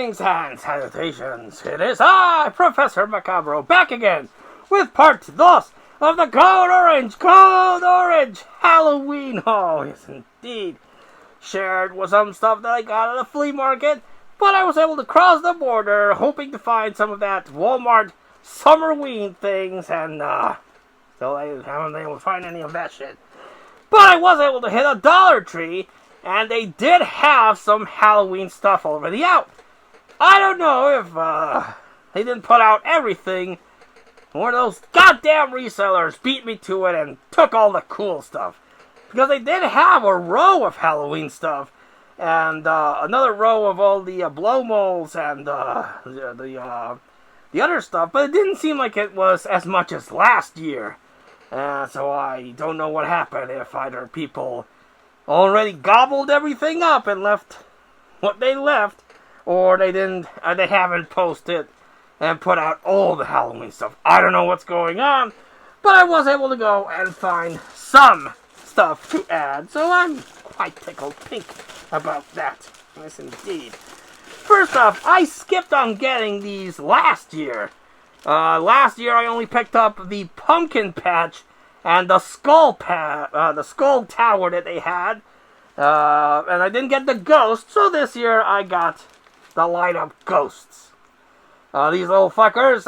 Greetings and salutations. It is I, Professor Macabro, back again with part 2 of the Code Orange Halloween haul. Yes, indeed. Shared with some stuff that I got at the flea market, but I was able to cross the border hoping to find some of that Walmart Summerween things, and still I haven't been able to find any of that shit. But I was able to hit a Dollar Tree, and they did have some Halloween stuff already out. I don't know if they didn't put out everything, or those goddamn resellers beat me to it and took all the cool stuff. Because they did have a row of Halloween stuff, and another row of all the blow molds and the other stuff, but it didn't seem like it was as much as last year. So I don't know what happened, if either people already gobbled everything up and left what they left, or they haven't posted and put out all the Halloween stuff. I don't know what's going on, but I was able to go and find some stuff to add, so I'm quite tickled pink about that. Yes, indeed. First off, I skipped on getting these last year. Last year I only picked up the pumpkin patch and the skull tower that they had, and I didn't get the ghost, so this year I got the light up ghosts. These little fuckers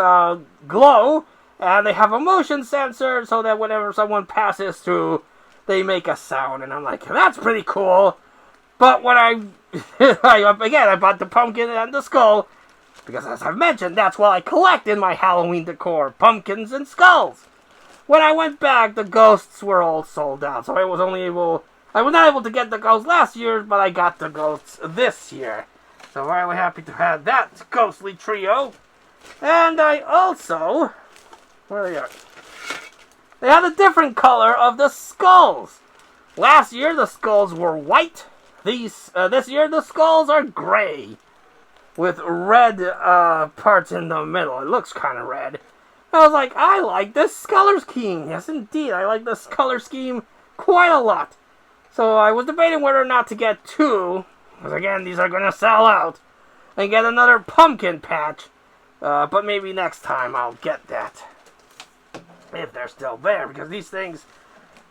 glow, and they have a motion sensor so that whenever someone passes through, they make a sound, and I'm like, that's pretty cool. But when I bought the pumpkin and the skull, because as I've mentioned, that's what I collect in my Halloween decor, pumpkins and skulls. When I went back, the ghosts were all sold out, so I was not able to get the ghosts last year, but I got the ghosts this year. So really happy to have that ghostly trio. And I also, where are they at? They had a different color of the skulls. Last year the skulls were white. This year the skulls are gray, with red parts in the middle. It looks kind of red. I was like, I like this color scheme. Yes, indeed, I like this color scheme quite a lot. So I was debating whether or not to get two, because again, these are going to sell out, and get another pumpkin patch. But maybe next time I'll get that, if they're still there, because these things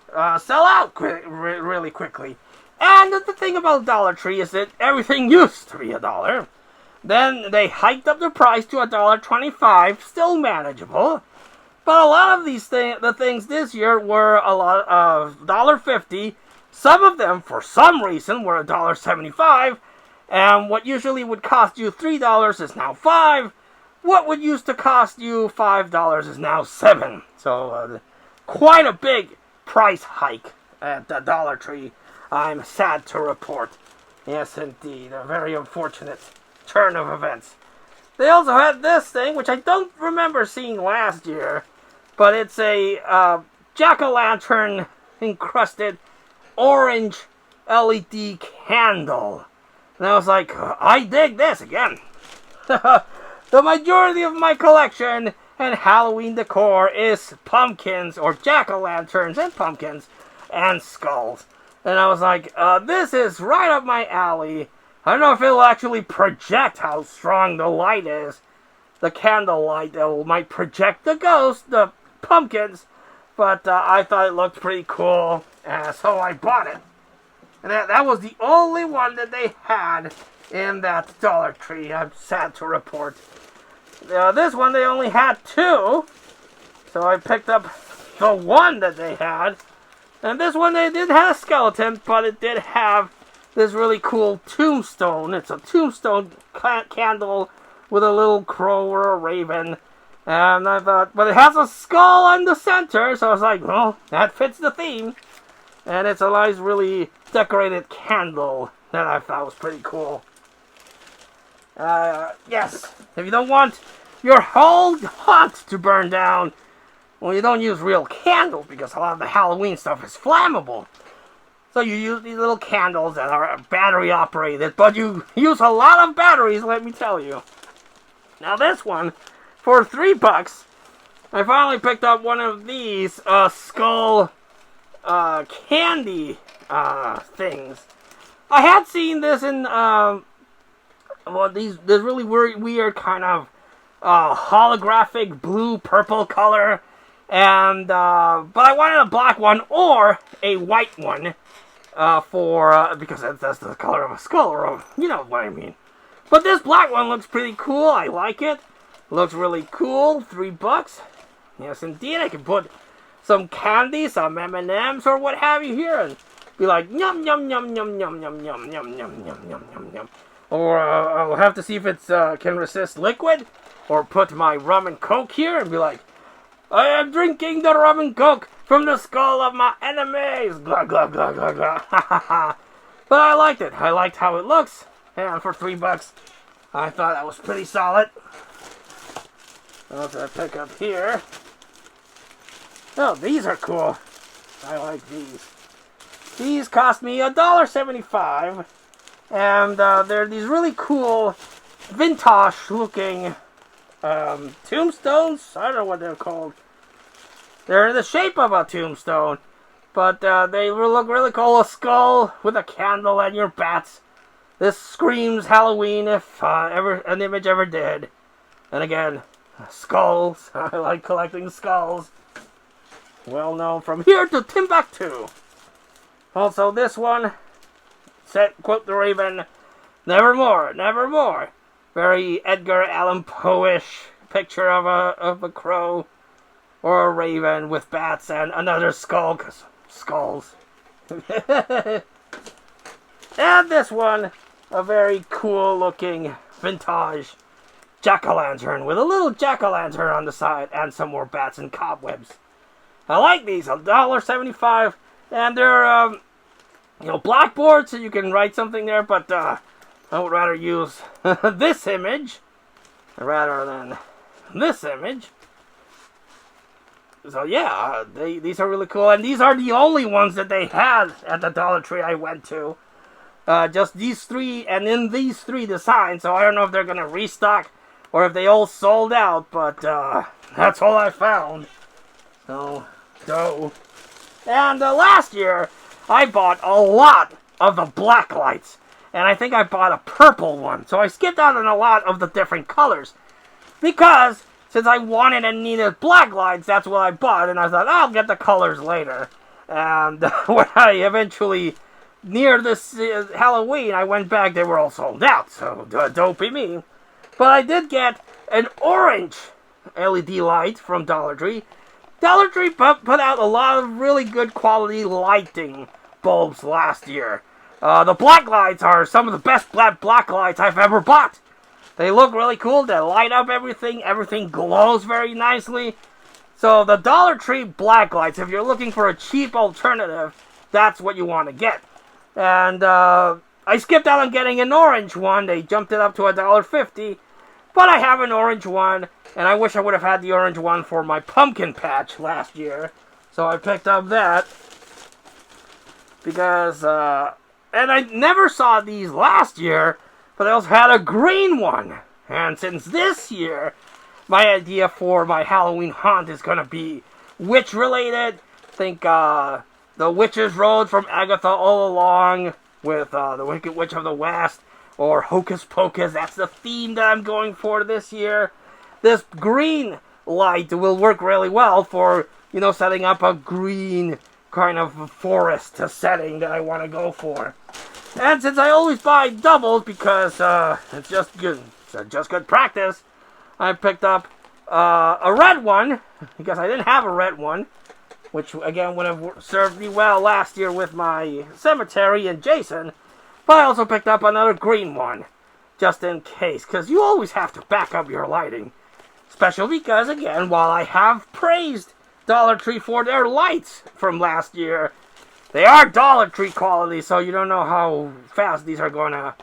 sell out really quickly. And the thing about Dollar Tree is that everything used to be $1. Then they hiked up the price to $1.25, still manageable. But a lot of the things this year were a lot of $1.50. Some of them, for some reason, were $1.75. And what usually would cost you $3 is now $5. What would used to cost you $5 is now $7. So quite a big price hike at the Dollar Tree, I'm sad to report. Yes, indeed. A very unfortunate turn of events. They also had this thing, which I don't remember seeing last year, but it's a jack-o'-lantern encrusted orange LED candle. And I was like, I dig this again. The majority of my collection and Halloween decor is pumpkins, or jack-o'-lanterns and pumpkins and skulls. And I was like, this is right up my alley. I don't know if it'll actually project how strong the light is. The candle light might project the ghosts, the pumpkins. But I thought it looked pretty cool, so I bought it. And that was the only one that they had in that Dollar Tree, I'm sad to report. This one they only had 2. So I picked up the one that they had. And this one, they did have a skeleton, but it did have this really cool tombstone. It's a tombstone candle with a little crow or a raven. And I thought, but it has a skull in the center, so I was like, well, that fits the theme. And it's a nice, really decorated candle that I thought was pretty cool. Yes, if you don't want your whole hut to burn down, well, you don't use real candles, because a lot of the Halloween stuff is flammable. So you use these little candles that are battery operated, but you use a lot of batteries, let me tell you. Now this one, for $3, I finally picked up one of these skull candy things. I had seen this in well, there's really weird kind of holographic blue-purple color. And, but I wanted a black one or a white one, because that's the color of a skull, or, you know what I mean. But this black one looks pretty cool. I like it. Looks really cool. $3. Yes, indeed. I can put some candy, some M&Ms, or what have you here, and be like, yum, yum, yum, yum, yum, yum, yum, yum, yum, yum, yum, yum, yum. Or, I'll have to see if it's, can resist liquid, or put my rum and coke here, and be like, I am drinking the rum and coke from the skull of my enemies. Glug, glug, glug, glug, glug. But I liked it. I liked how it looks. And for $3, I thought that was pretty solid. What did I pick up here? Oh, these are cool. I like these. These cost me $1.75. And they're these really cool, vintage-looking tombstones. I don't know what they're called. They're in the shape of a tombstone, but they look really cool. A skull with a candle and your bats. This screams Halloween if an image ever did. And again, skulls. I like collecting skulls. Well known from here to Timbuktu. Also, this one, quote the Raven, nevermore, nevermore. Very Edgar Allan Poe-ish picture of a crow or a raven with bats and another skull, 'cause skulls. And this one, a very cool looking vintage jack-o'-lantern with a little jack-o'-lantern on the side and some more bats and cobwebs. I like these, $1.75, and they're blackboard, so you can write something there, but I would rather use this image rather than this image. So yeah, these are really cool, and these are the only ones that they had at the Dollar Tree I went to. Just these three, and in these three designs, so I don't know if they're going to restock or if they all sold out, but that's all I found. So, dough. And last year, I bought a lot of the black lights. And I think I bought a purple one. So I skipped out on a lot of the different colors. Because, since I wanted and needed black lights, that's what I bought. And I thought, I'll get the colors later. And when I eventually, near this Halloween, I went back, they were all sold out. So, don't be me. But I did get an orange LED light from Dollar Tree. Dollar Tree put out a lot of really good quality lighting bulbs last year. The black lights are some of the best black lights I've ever bought. They look really cool. They light up everything. Everything glows very nicely. So the Dollar Tree black lights, if you're looking for a cheap alternative, that's what you want to get. And I skipped out on getting an orange one. They jumped it up to $1.50. But I have an orange one, and I wish I would have had the orange one for my pumpkin patch last year. So I picked up that. Because, and I never saw these last year, but I also had a green one. And since this year, my idea for my Halloween haunt is going to be witch-related. Think, The Witch's Road from Agatha All Along with The Wicked Witch of the West. Or Hocus Pocus. That's the theme that I'm going for this year. This green light will work really well for, setting up a green kind of forest setting that I want to go for. And since I always buy doubles because it's just good practice, I picked up a red one because I didn't have a red one, which again would have served me well last year with my cemetery and Jason. But I also picked up another green one, just in case, because you always have to back up your lighting. Especially because, again, while I have praised Dollar Tree for their lights from last year, they are Dollar Tree quality, so you don't know how fast these are going to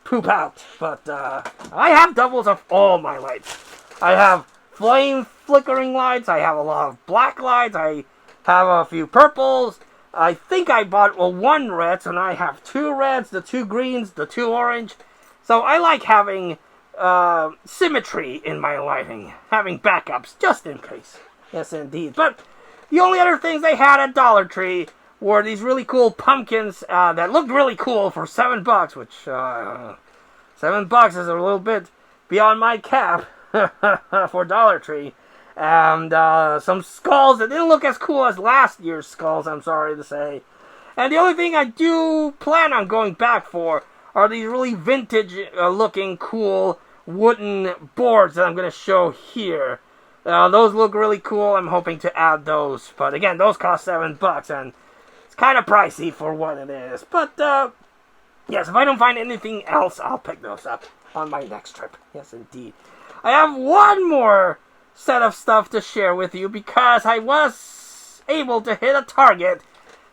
poop out. But I have doubles of all my lights. I have flame flickering lights, I have a lot of black lights, I have a few purples. I think I bought one red, so now I have 2 reds, the 2 greens, the 2 orange. So I like having symmetry in my lighting, having backups, just in case. Yes, indeed. But the only other things they had at Dollar Tree were these really cool pumpkins that looked really cool for $7, which $7 is a little bit beyond my cap for Dollar Tree. And some skulls that didn't look as cool as last year's skulls, I'm sorry to say. And the only thing I do plan on going back for are these really vintage looking cool wooden boards that I'm going to show here. Those look really cool. I'm hoping to add those. But again, those cost $7 and it's kind of pricey for what it is. But yes, if I don't find anything else, I'll pick those up on my next trip. Yes, indeed. I have one more set of stuff to share with you because I was able to hit a Target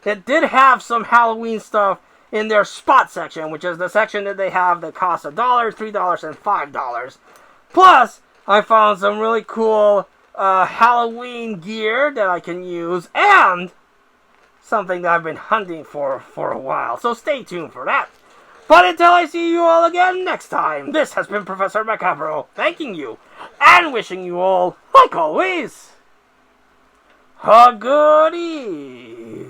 that did have some Halloween stuff in their spot section, which is the section that they have that costs $1, $3, and $5. Plus, I found some really cool Halloween gear that I can use and something that I've been hunting for a while. So stay tuned for that. But until I see you all again next time, this has been Professor Macabro, thanking you and wishing you all, like always, a good evening.